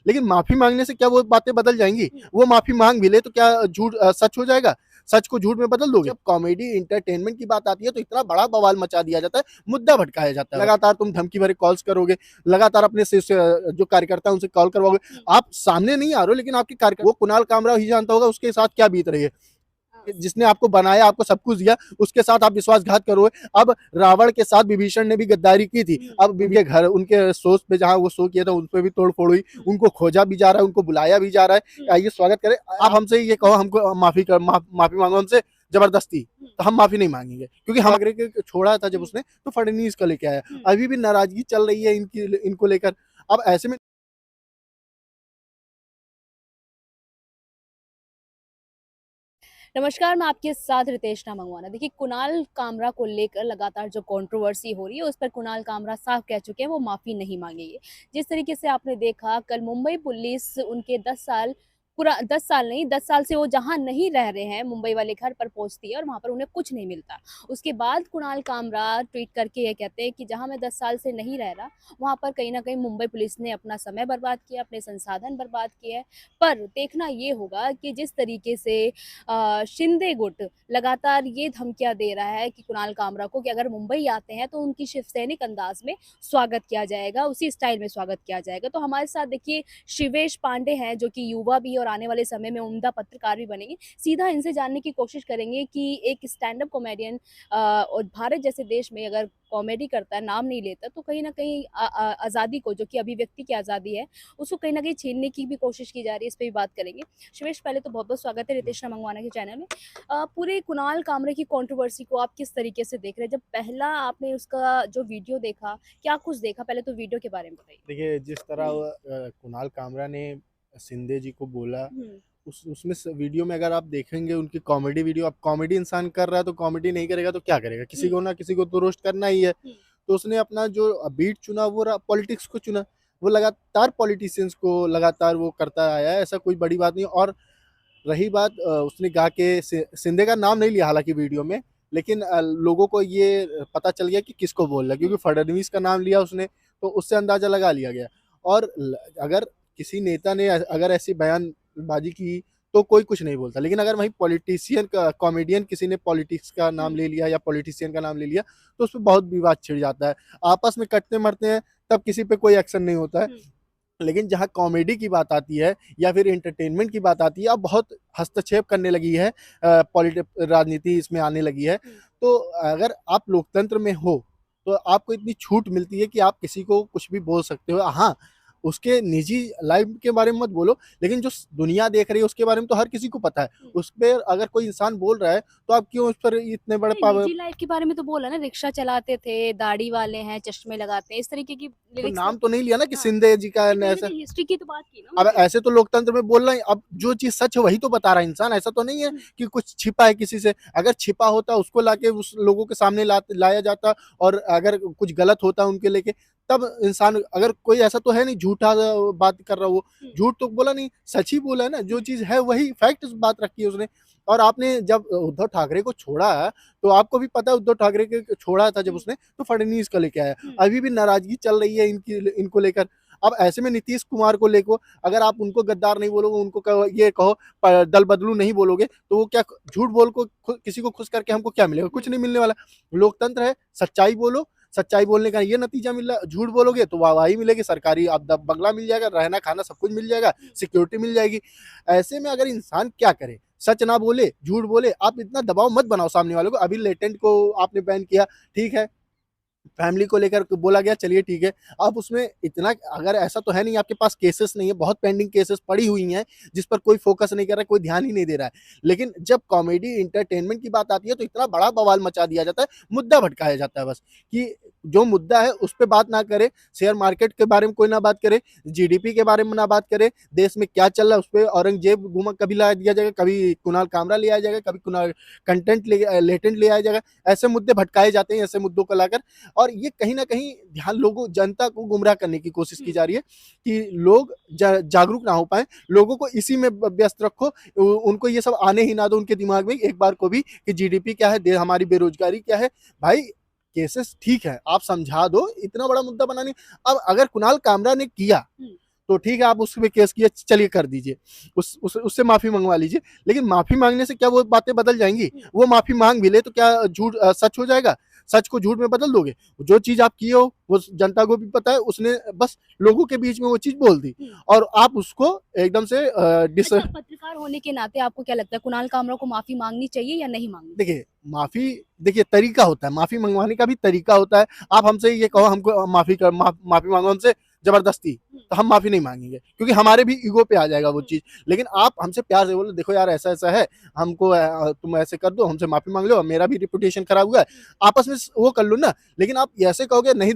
लेकिन माफी मांगने से क्या वो बातें बदल जाएंगी? वो माफी मांग भी ले तो क्या झूठ सच हो जाएगा? सच को झूठ में बदल दोगे? जब कॉमेडी इंटरटेनमेंट की बात आती है तो इतना बड़ा बवाल मचा दिया जाता है, मुद्दा भटकाया जाता है। लगातार तुम धमकी भरे कॉल्स करोगे, लगातार अपने जो कार्यकर्ता उनसे कॉल करवाओगे। आप सामने नहीं आ रहे हो, लेकिन आपके कार्यकर्ता, वो कुणाल कामरा ही जानता होगा उसके साथ क्या बीत रही है। जिसने आपको बनाया, आपको सब कुछ दिया, उसके साथ आप विश्वासघात करोगे। अब रावण के साथ विभीषण ने भी गद्दारी की थी। अब उनके घर, उनके शो पे जहां वो शो किया था उन पे भी तोड़ फोड़ हुई। उनको खोजा भी जा रहा है, उनको बुलाया भी जा रहा है, आइए स्वागत करें। आप हमसे ये कहो हमको माफी मांगो हमसे जबरदस्ती, तो हम माफी नहीं मांगेंगे, क्योंकि हम ठाकरे के छोड़ा था जब उसने, तो फडणवीस को लेके आया। अभी भी नाराजगी चल रही है इनको लेकर। अब ऐसे में नमस्कार, मैं आपके साथ रितेश मंगवाना। देखिए, कुणाल कामरा को लेकर लगातार जो कंट्रोवर्सी हो रही है, उस पर कुणाल कामरा साफ कह चुके हैं वो माफ़ी नहीं मांगेंगे। जिस तरीके से आपने देखा, कल मुंबई पुलिस उनके 10 साल, पूरा 10 साल नहीं, 10 साल से वो जहाँ नहीं रह रहे हैं, मुंबई वाले घर पर पहुंचती है और वहाँ पर उन्हें कुछ नहीं मिलता। उसके बाद कुणाल कामरा ट्वीट करके ये कहते हैं कि जहाँ मैं 10 साल से नहीं रह रहा, वहाँ पर कहीं ना कहीं मुंबई पुलिस ने अपना समय बर्बाद किया, अपने संसाधन बर्बाद किए। पर देखना ये होगा कि जिस तरीके से शिंदे गुट लगातार ये धमकियां दे रहा है कि कुणाल कामरा को, कि अगर मुंबई आते हैं तो उनकी शिव सैनिक अंदाज में स्वागत किया जाएगा, उसी स्टाइल में स्वागत किया जाएगा। तो हमारे साथ देखिए शिवेश पांडे हैं, जो कि युवा भी और आने वाले समय में उम्दा पत्रकार भी बनेंगे। सीधा इनसे जानने की कोशिश करेंगे कि एक स्टैंड अप कॉमेडियन और भारत जैसे देश में अगर कॉमेडी करता है, नाम नहीं लेता, तो कहीं ना कहीं आज़ादी को, जो कि अभिव्यक्ति की आज़ादी है, उसको कहीं ना कहीं छीनने की भी कोशिश की जा रही है। इस पर भी बात करेंगे। शिवेश, पहले तो बहुत बहुत स्वागत है रितेश मंगवाना के चैनल में। पूरे कुणाल कामरे की कंट्रोवर्सी को आप किस तरीके से देख रहे हैं? जब पहला आपने उसका जो वीडियो देखा, क्या कुछ देखा? पहले तो वीडियो के बारे में बताइए। देखिए, जिस तरह कुणाल कामरा ने शिंदे जी को बोला, उसमें वीडियो में अगर आप देखेंगे उनकी कॉमेडी वीडियो, अब कॉमेडी इंसान कर रहा है तो कॉमेडी नहीं करेगा तो क्या करेगा? किसी को ना किसी को तो रोस्ट करना ही है। तो उसने अपना जो बीट चुना वो पॉलिटिक्स को चुना। वो लगातार पॉलिटिशियंस को लगातार वो करता आया है, ऐसा कोई बड़ी बात नहीं। और रही बात, उसने गा के शिंदे का नाम नहीं लिया हालांकि वीडियो में, लेकिन लोगों को ये पता चल गया कि किसको बोल रहा है, क्योंकि फडणवीस का नाम लिया उसने, तो उससे अंदाजा लगा लिया गया। और अगर किसी नेता ने अगर ऐसी बयानबाजी की तो कोई कुछ नहीं बोलता, लेकिन अगर वहीं पॉलिटिशियन का, कॉमेडियन किसी ने पॉलिटिक्स का नाम ले लिया या पॉलिटिशियन का नाम ले लिया, तो उसमें बहुत विवाद छिड़ जाता है। आपस में कटते मरते हैं, तब किसी पे कोई एक्शन नहीं होता है। लेकिन जहाँ कॉमेडी की बात आती है या फिर एंटरटेनमेंट की बात आती है, अब बहुत हस्तक्षेप करने लगी है, राजनीति इसमें आने लगी है। तो अगर आप लोकतंत्र में हो तो आपको इतनी छूट मिलती है कि आप किसी को कुछ भी बोल सकते हो। हाँ, उसके निजी लाइफ के बारे में मत बोलो, लेकिन जो दुनिया देख रही है उसके बारे में तो हर किसी को पता है। उस पर अगर कोई इंसान बोल रहा है तो आप क्यों उस पर इतने बड़े निजी लाइफ के बारे में तो बोला ना, रिक्शा चलाते थे, दाढ़ी वाले हैं, चश्मे लगाते हैं, इस तरीके की तो लिरिक्स। नाम तो नहीं लिया ना कि शिंदे जी का ऐसा। हिस्ट्री की तो बात की ना अब उन्होंने। ऐसे तो लोकतंत्र में बोल रहे हैं, अब जो चीज सच है वही तो बता रहा है इंसान। ऐसा तो नहीं है कि कुछ छिपा है किसी से। अगर छिपा होता उसको लाके उस लोगों के सामने लाया जाता, और अगर कुछ गलत होता उनके लेके, तब इंसान, अगर कोई ऐसा तो है नहीं झूठा बात कर रहा, वो झूठ तो बोला नहीं, सच ही बोला है ना। जो चीज है वही फैक्ट बात रखी है उसने। और आपने जब उद्धव ठाकरे को छोड़ा है, तो आपको भी पता है उद्धव ठाकरे के छोड़ा था जब उसने, तो फडणवीस को लेके आया। अभी भी नाराजगी चल रही है इनको लेकर। अब ऐसे में नीतीश कुमार को लेकर अगर आप उनको गद्दार नहीं बोलोगे, उनको ये कहो दल बदलू नहीं बोलोगे, तो वो क्या झूठ बोल को किसी को खुश करके हमको क्या मिलेगा? कुछ नहीं मिलने वाला। लोकतंत्र है, सच्चाई बोलो, सच्चाई बोलने का ये नतीजा मिल रहा है। झूठ बोलोगे तो वाहवाही मिलेगी, सरकारी आपदा बंगला मिल जाएगा, रहना खाना सब कुछ मिल जाएगा, सिक्योरिटी मिल जाएगी। ऐसे में अगर इंसान क्या करे, सच ना बोले, झूठ बोले, आप इतना दबाव मत बनाओ सामने वालों को। अभी लेटेंट को आपने बैन किया, ठीक है, फैमिली को लेकर बोला गया, चलिए ठीक है। अब उसमें इतना, अगर ऐसा तो है नहीं आपके पास केसेस नहीं है, बहुत पेंडिंग केसेस पड़ी हुई हैं जिस पर कोई फोकस नहीं कर रहा है, कोई ध्यान ही नहीं दे रहा है। लेकिन जब कॉमेडी इंटरटेनमेंट की बात आती है तो इतना बड़ा बवाल मचा दिया जाता है, मुद्दा भटकाया जाता है बस, कि जो मुद्दा है उस पर बात ना करे, शेयर मार्केट के बारे में कोई ना बात करे, जीडीपी के बारे में ना बात करे, देश में क्या चल रहा है उस पर औरंगजेब घुमा कभी ला दिया जाएगा, कभी कुणाल कामरा ले आया जाएगा, कभी कुणाल कंटेंट लेटेंट ले आया जाएगा। ऐसे मुद्दे भटकाए जाते हैं, ऐसे मुद्दों को लाकर। और ये कहीं ना कहीं ध्यान, लोगों, जनता को गुमराह करने की कोशिश की जा रही है कि लोग जागरूक ना हो पाए। लोगों को इसी में व्यस्त रखो, उनको ये सब आने ही ना दो उनके दिमाग में एक बार को भी कि जीडीपी क्या है, हमारी बेरोजगारी क्या है। भाई, केसेस ठीक है, आप समझा दो, इतना बड़ा मुद्दा बनाने। अब अगर कुणाल कामरा ने किया तो ठीक है, आप उस पे केस किए, चलिए कर दीजिए, उससे माफी मंगवा लीजिए। लेकिन माफी मांगने से क्या वो बातें बदल जाएंगी? वो माफी मांग भी ले तो क्या झूठ सच हो जाएगा? सच को झूठ में बदल दोगे? जो चीज आप किए हो वो जनता को भी पता है, उसने बस लोगों के बीच में वो चीज बोल दी और आप उसको एकदम से अच्छा, पत्रकार होने के नाते आपको क्या लगता है कुणाल कामरा को माफी मांगनी चाहिए या नहीं मांगनी? देखिए माफी, देखिए तरीका होता है, माफी मंगवाने का भी तरीका होता है। आप हमसे ये कहो हमको माफी मांगो हमसे जबरदस्ती, तो हम माफी नहीं मांगेंगे क्योंकि हमारे भी ईगो पे आ जाएगा वो चीज। लेकिन आप हमसे प्यार से बोलो, देखो यार ऐसा ऐसा है, हमको तुम ऐसे कर दो, हमसे माफी मांग लो, मेरा भी रिपुटेशन खराब हुआ है, आपस में वो कर लो ना। लेकिन आप ऐसे कहोगे नहीं,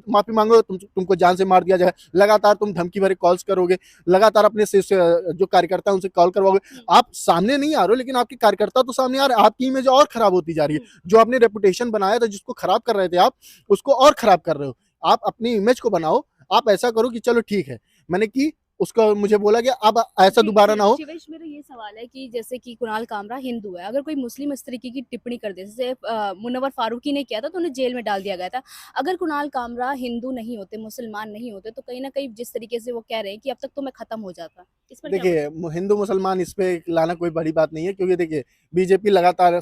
माफी मांगो, तुमको जान से मार दिया जाए, लगातार तुम धमकी भरे कॉल्स करोगे, लगातार अपने जो कार्यकर्ता है उनसे कॉल करवाओगे। आप सामने नहीं आ रहे हो लेकिन आपके कार्यकर्ता तो सामने आ रहे हैं, आपकी इमेज और खराब होती जा रही है। जो आपने रेपुटेशन बनाया था, जिसको खराब कर रहे थे आप, उसको और खराब कर रहे हो। आप अपनी इमेज को बनाओ, आप ऐसा करो कि चलो ठीक है मैंने की, उसका मुझे बोला गया, अब ऐसा दोबारा ना हो। शिवेश, मेरा ये सवाल है कि जैसे कि कुणाल कामरा हिंदू है, अगर कोई मुस्लिम इस तरीके की टिप्पणी कर दे, जैसे मुनव्वर फारूकी ने किया था तो उन्हें जेल में डाल दिया गया था। अगर कुणाल कामरा हिंदू नहीं होते, मुसलमान नहीं होते, तो कहीं ना कहीं जिस तरीके से वो कह रहे हैं कि अब तक तो मैं खत्म हो जाता, इस पर देखिए हिंदू मुसलमान इस पे लाना कोई बड़ी बात नहीं है, क्योंकि देखिए बीजेपी लगातार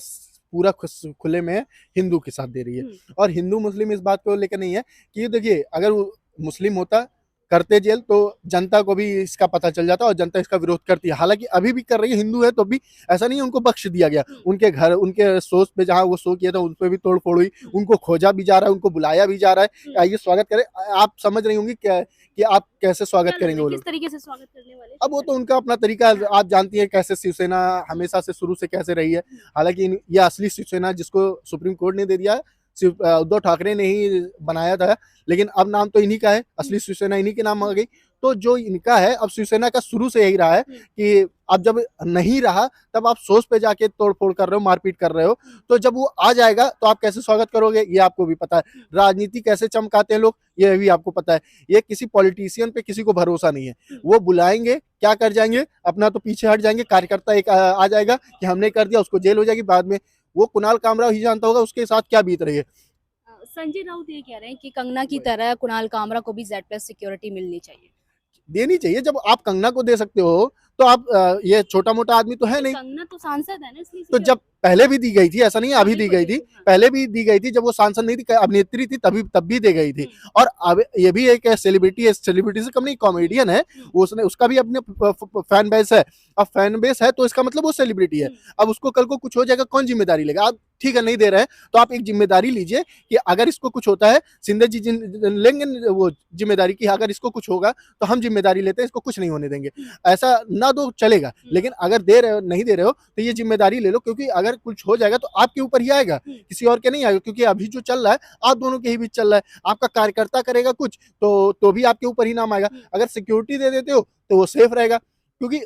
पूरा खुले में हिंदू के साथ दे रही है, और हिंदू मुस्लिम इस बात को लेकर नहीं है कि देखिए अगर वो मुस्लिम होता करते जेल तो जनता को भी इसका पता चल जाता और जनता इसका विरोध करती है। हालांकि अभी भी कर रही है, हिंदू है तो भी ऐसा नहीं है उनको बख्श दिया गया। उनके घर, उनके शोज पे जहाँ वो शो किया था उन पे भी तोड़ फोड़ हुई, उनको खोजा भी जा रहा है, उनको बुलाया भी जा रहा है, आइए स्वागत करें। आप समझ रही होंगी क्या कि आप कैसे स्वागत करेंगे वो लोग, किस तरीके से स्वागत करने वाले? अब वो तो उनका अपना तरीका है। आप जानती हैं कैसे शिवसेना हमेशा से शुरू से कैसे रही है। हालांकि ये असली शिवसेना जिसको सुप्रीम कोर्ट ने दे दिया है, सिर्फ उद्धव ठाकरे ने ही बनाया था, लेकिन अब नाम तो इन्हीं का है, असली शिवसेना इन्हीं के नाम आ गई। तो जो इनका है, अब शिवसेना का शुरू से यही रहा है कि अब जब नहीं रहा तब आप सोच पे जाके तोड़ फोड़ कर रहे हो, मारपीट कर रहे हो, तो जब वो आ जाएगा तो आप कैसे स्वागत करोगे ये आपको भी पता है। राजनीति कैसे चमकाते हैं लोग ये भी आपको पता है। ये किसी पॉलिटिशियन पे किसी को भरोसा नहीं है, वो बुलाएंगे क्या कर जाएंगे, अपना तो पीछे हट जाएंगे, कार्यकर्ता एक आ जाएगा कि हमने कर दिया, उसको जेल हो जाएगी, बाद में वो कुणाल कामरा ही जानता होगा उसके साथ क्या बीत रही है। संजय राउत ये कह रहे हैं कि कंगना की तरह कुणाल कामरा को भी Z+ सिक्योरिटी मिलनी चाहिए। देनी चाहिए, जब आप कंगना को दे सकते हो तो आप ये छोटा मोटा आदमी तो है नहीं। कंगना तो सांसद है ना, इसलिए तो जब पहले भी दी गई थी, ऐसा नहीं है अभी दी गई थी, पहले भी दी गई थी, जब वो सांसद नहीं थी, अभिनेत्री थी, तभी तब भी दी गई थी। और अब ये भी एक सेलिब्रिटी है, सेलिब्रिटी से कम नहीं, कॉमेडियन है, उसने उसका भी अपने फैन बेस है। अब फैन बेस है तो इसका मतलब वो सेलिब्रिटी है। अब उसको कल को कुछ हो जाएगा, कौन जिम्मेदारी लेगा? आप ठीक है नहीं दे रहे हैं तो आप एक जिम्मेदारी लीजिए कि अगर इसको कुछ होता है, सिंधे जी लेंगे वो जिम्मेदारी की, अगर इसको कुछ होगा तो हम जिम्मेदारी लेते हैं, इसको कुछ नहीं होने देंगे। ऐसा ना दो चलेगा, लेकिन अगर दे रहे हो, नहीं दे रहे हो तो ये जिम्मेदारी ले लो, क्योंकि अगर कुछ हो जाएगा तो आपके ऊपर ही आएगा, किसी और के नहीं आएगा। क्योंकि अभी जो चल रहा है आप दोनों के ही बीच चल रहा है, आपका कार्यकर्ता करेगा कुछ तो भी आपके ऊपर ही नाम आएगा। अगर सिक्योरिटी दे देते हो तो वो सेफ रहेगा, क्योंकि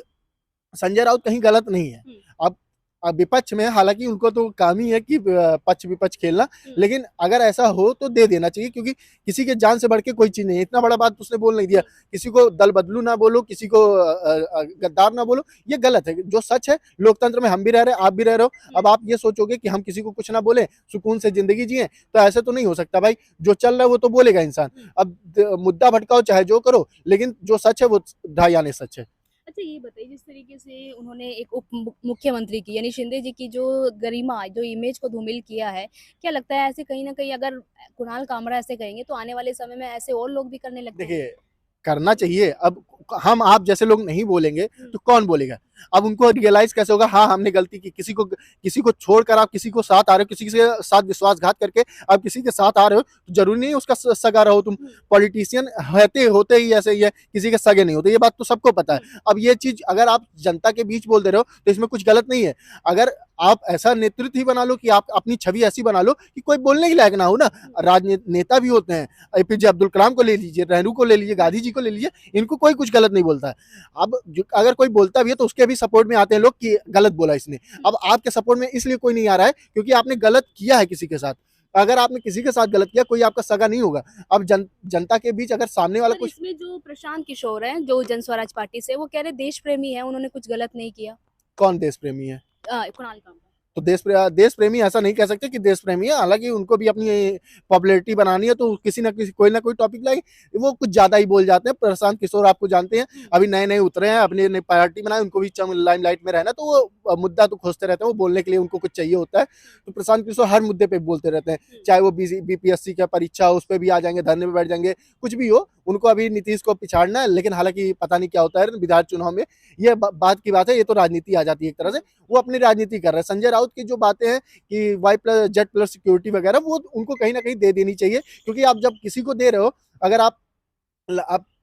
संजय राउत कहीं गलत नहीं है। अब विपक्ष में, हालांकि उनको तो काम ही है कि पक्ष विपक्ष खेलना, लेकिन अगर ऐसा हो तो दे देना चाहिए, क्योंकि किसी के जान से बढ़ के कोई चीज नहीं है। इतना बड़ा बात उसने बोल नहीं दिया, किसी को दल बदलू ना बोलो, किसी को गद्दार ना बोलो, ये गलत है। जो सच है, लोकतंत्र में हम भी रह रहे, आप भी रह रहे हो। अब आप ये सोचोगे कि हम किसी को कुछ ना बोले, सुकून से जिंदगी जिए, तो ऐसे तो नहीं हो सकता भाई। जो चल रहा है वो तो बोलेगा इंसान। अब मुद्दा भटकाओ चाहे जो करो, लेकिन जो सच है वो ढाई आने सच है। अच्छा, ये बताइए, जिस तरीके से उन्होंने एक उप मुख्यमंत्री की यानी शिंदे जी की जो गरिमा, जो इमेज को धूमिल किया है, क्या लगता है ऐसे कहीं ना कहीं अगर कुणाल कामरा ऐसे कहेंगे तो आने वाले समय में ऐसे और लोग भी करने लगते हैं? देखिए करना चाहिए। अब हम आप जैसे लोग नहीं बोलेंगे तो कौन बोलेगा? अब उनको रियलाइज कैसे होगा, हाँ हमने गलती की। किसी को छोड़कर आप किसी को साथ आ रहे हो, किसी के साथ विश्वासघात करके आप किसी के साथ आ रहे हो, तो जरूरी नहीं उसका सगा रहो तुम। पॉलिटिशियन होते ही ऐसे ही है, किसी के सगे नहीं होते, ये बात तो सबको पता है। अब ये चीज अगर आप जनता के बीच बोल दे रहे हो तो इसमें कुछ गलत नहीं है। अगर आप ऐसा नेतृत्व ही बना लो कि आप अपनी छवि ऐसी बना लो कि कोई बोलने के लायक ना हो ना। राजनेता भी होते हैं, APJ अब्दुल कलाम को ले लीजिए, नेहरू को ले लीजिए, गांधी जी को ले लीजिए, इनको कोई कुछ गलत नहीं बोलता है। अब अगर कोई बोलता भी है तो उसके भी सपोर्ट में आते हैं लोग कि गलत बोला इसने। अब आपके सपोर्ट में इसलिए कोई नहीं आ रहा है क्योंकि आपने गलत किया है किसी के साथ। अगर आपने किसी के साथ गलत किया, कोई आपका सगा नहीं होगा। अब जनता के बीच अगर सामने वाला कुछ, इसमें जो प्रशांत किशोर हैं जो जन स्वराज पार्टी से, वो कह रहे देश प्रेमी है, उन्होंने कुछ गलत नहीं किया। कौन देश प्रेमी है? कुणाल कामरा। तो देश प्रेमी ऐसा नहीं कह सकते कि देश प्रेमी है, हालांकि उनको भी अपनी पॉपुलैरिटी बनानी है, तो किसी ना कोई टॉपिक लाए, वो कुछ ज्यादा ही बोल जाते हैं। प्रशांत किशोर आपको जानते हैं, अभी नए नए उतरे हैं, अपनी नई पार्टी बनाए, उनको भी लाइमलाइट में रहना, तो वो मुद्दा तो खोजते रहते हैं, वो बोलने के लिए उनको कुछ चाहिए होता है। तो प्रशांत किशोर हर मुद्दे पे बोलते रहते हैं, चाहे वो बीपीएससी का परीक्षा हो, उस पर भी आ जाएंगे, धरने में बैठ जाएंगे, कुछ भी हो, उनको अभी नीतीश को पिछाड़ना है। लेकिन हालांकि पता नहीं क्या होता है विधान चुनाव में, ये बात की बात है, ये तो राजनीति आ जाती है एक तरह से, वो अपनी राजनीति कर रहे हैं। संजय राउत की जो बातें हैं कि वाई प्लस सिक्योरिटी वगैरह, वो उनको कहीं ना कहीं दे देनी चाहिए, क्योंकि आप जब किसी को दे रहे हो, अगर आप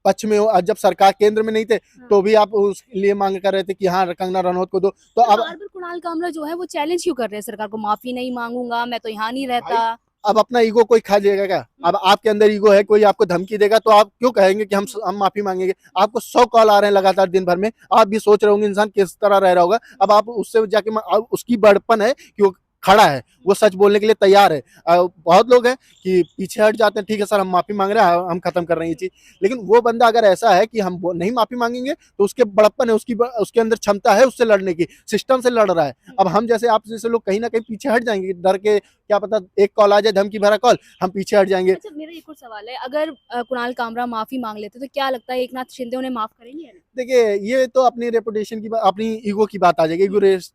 पक्ष में हो, आज जब सरकार केंद्र में नहीं थे तो भी आप उस लिए मांग कर रहे थे कि हाँ कंगना रनौत को दो, तो अब बार बार कुणाल कामरा जो है वो चैलेंज क्यों कर रहे हैं सरकार को, माफी नहीं मांगूंगा, मैं तो यहाँ नहीं रहता। अब अपना ईगो कोई खा जाएगा क्या? अब आपके अंदर ईगो है, कोई आपको धमकी देगा तो आप क्यों कहेंगे कि हम माफी मांगेंगे? आपको 100 कॉल आ रहे हैं लगातार दिन भर में, आप भी सोच रहे होंगे इंसान किस तरह रह रहा होगा। अब आप उससे जाके उसकी बड़पन है कि वो खड़ा है, वो सच बोलने के लिए तैयार है। बहुत लोग हैं कि पीछे हट जाते हैं, ठीक है सर हम माफी मांग रहे हैं, हम खत्म कर रहे हैं ये चीज। लेकिन वो बंदा अगर ऐसा है कि हम नहीं माफी मांगेंगे, तो उसके बड़प्पन है, उसके अंदर क्षमता है उससे लड़ने की, सिस्टम से लड़ रहा है। अब हम जैसे आप जैसे लोग कहीं ना कहीं पीछे हट जाएंगे डर के, क्या पता एक कॉल आ जाए धमकी भरा कॉल, हम पीछे हट जाएंगे। अच्छा, मेरा एक और सवाल है, अगर कुणाल कामरा माफी मांग लेते तो क्या लगता है एकनाथ शिंदे उन्हें माफ करेंगे या नहीं? देखिए ये तो अपनी रेपुटेशन की अपनी ईगो की बात आ जाएगी, ईगो रेस।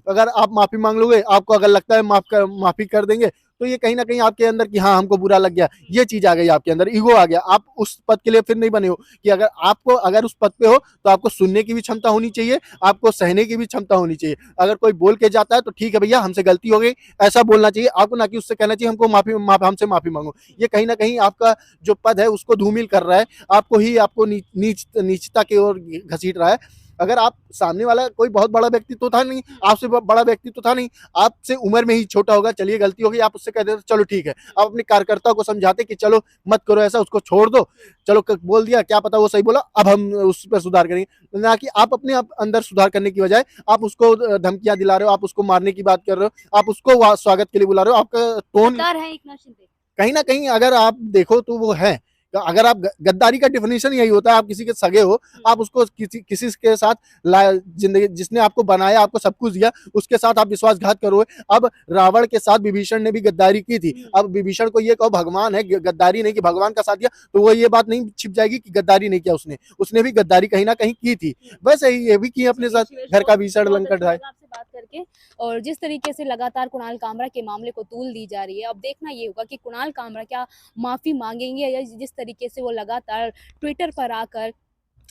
अगर आप माफी मांग लोगे, आपको अगर लगता है माफी कर देंगे, तो ये कहीं ना कहीं आपके अंदर कि हाँ हमको बुरा लग गया, ये चीज आ गई आपके अंदर, ईगो आ गया। आप उस पद के लिए फिर नहीं बने हो कि अगर उस पद पे हो तो आपको सुनने की भी क्षमता होनी चाहिए, आपको सहने की भी क्षमता होनी चाहिए। अगर कोई बोल के जाता है तो ठीक है भैया हमसे गलती हो गई, ऐसा बोलना चाहिए आपको, ना कि उससे कहना चाहिए हमसे माफी मांगो। ये कहीं ना कहीं आपका जो पद है उसको धूमिल कर रहा है, आपको नीचता की ओर घसीट रहा है। अगर आप सामने वाला कोई बहुत बड़ा व्यक्ति तो था नहीं, आपसे बड़ा व्यक्ति तो था नहीं, आपसे उम्र में ही छोटा होगा, चलिए गलती होगी, आप उससे कह देते चलो ठीक है, आप अपने कार्यकर्ताओं को समझाते कि चलो मत करो ऐसा, उसको छोड़ दो, चलो बोल दिया, क्या पता वो सही बोला, अब हम उस पर सुधार करेंगे। ना कि आप अपने अंदर सुधार करने की बजाय आप उसको धमकियां दिला रहे हो, आप उसको मारने की बात कर रहे हो, आप उसको स्वागत के लिए बुला रहे हो, आपका टोन गद्दार है एकनाथ शिंदे। कहीं ना कहीं अगर आप देखो तो वो है। तो अगर आप गद्दारी का डिफिनेशन यही होता है, आप किसी के सगे हो, आप उसको किसी के साथ जिंदगी, जिसने आपको बनाया, आपको सब कुछ दिया, उसके साथ आप विश्वासघात करो। अब रावण के साथ विभीषण ने भी गद्दारी की थी, अब विभीषण को ये कहो भगवान है, गद्दारी नहीं कि भगवान का साथ दिया, तो वो ये बात नहीं छिप जाएगी कि गद्दारी नहीं किया उसने भी गद्दारी कहीं ना कहीं की थी। वैसे ही ये भी की अपने साथ, घर का भीषण लंका ढाए। आपसे बात करके, और जिस तरीके से लगातार कुणाल कामरा के मामले को तूल दी जा रही है, अब देखना ये होगा कि कुणाल कामरा क्या माफी मांगेंगे, या जिस तरीके से वो लगातार ट्विटर पर आकर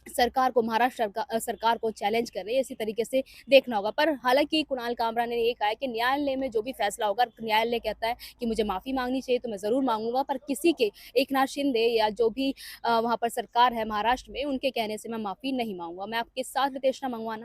सरकार को, महाराष्ट्र सरकार को चैलेंज कर रहे हैं, इसी तरीके से देखना होगा। पर हालांकि कुणाल कामरा ने ये कहा है कि न्यायालय में जो भी फैसला होगा, न्यायालय कहता है कि मुझे माफ़ी मांगनी चाहिए तो मैं ज़रूर मांगूंगा, पर किसी के, एकनाथ शिंदे या जो भी वहाँ पर सरकार है महाराष्ट्र में, उनके कहने से मैं माफ़ी नहीं मांगूंगा। मैं आपके साथ रितेश मंगवाना।